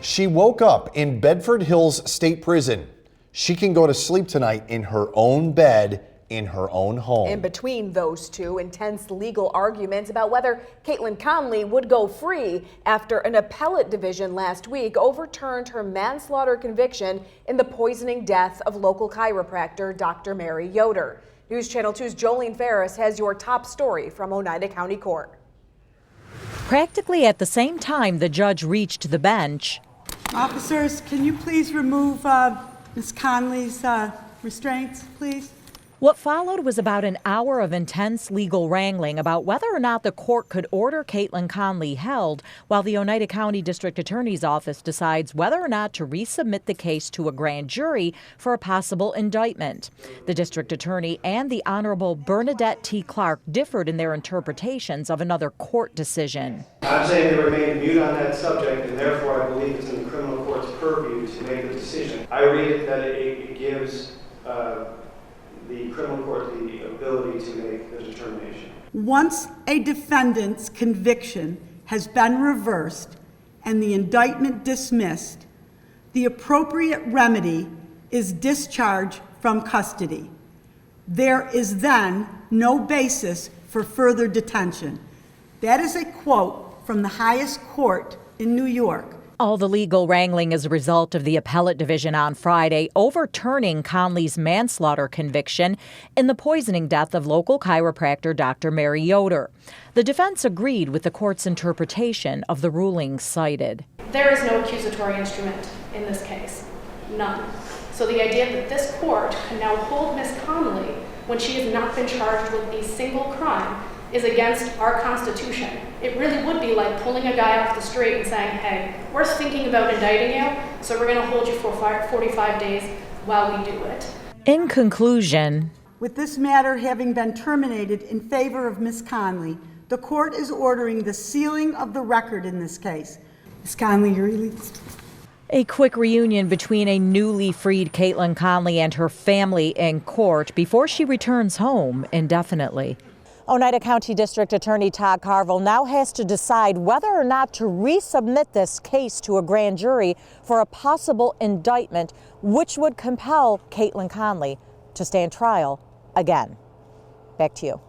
She woke up in Bedford Hills State Prison. She can go to sleep tonight in her own bed in her own home. In between those two, intense legal arguments about whether Kaitlyn Conley would go free after an appellate division last week overturned her manslaughter conviction in the poisoning death of local chiropractor Dr. Mary Yoder. News Channel 2's Jolene Ferris has your top story from Oneida County Court. Practically at the same time the judge reached the bench. Officers, can you please remove Ms. Conley's restraints, please? What followed was about an hour of intense legal wrangling about whether or not the court could order Kaitlyn Conley held while the Oneida County District Attorney's Office decides whether or not to resubmit the case to a grand jury for a possible indictment. The district attorney and the Honorable Bernadette T. Clark differed in their interpretations of another court decision. I'm saying they remain mute on that subject, and therefore I believe it's in the criminal court's purview to make the decision. I read it that it gives the criminal court the ability to make the determination. Once a defendant's conviction has been reversed and the indictment dismissed, the appropriate remedy is discharge from custody. There is then no basis for further detention. That is a quote from the highest court in New York. All the legal wrangling is a result of the appellate division on Friday overturning Conley's manslaughter conviction in the poisoning death of local chiropractor Dr. Mary Yoder. The defense agreed with the court's interpretation of the rulings cited. There is no accusatory instrument in this case, none. So the idea that this court can now hold Ms. Conley when she has not been charged with a single crime is against our Constitution. It really would be like pulling a guy off the street and saying, hey, we're thinking about indicting you, so we're going to hold you for 45 days while we do it. In conclusion, with this matter having been terminated in favor of Ms. Conley, the court is ordering the sealing of the record in this case. Ms. Conley, you're released. A quick reunion between a newly freed Kaitlyn Conley and her family in court before she returns home indefinitely. Oneida County District Attorney Todd Carville now has to decide whether or not to resubmit this case to a grand jury for a possible indictment, which would compel Kaitlyn Conley to stand trial again. Back to you.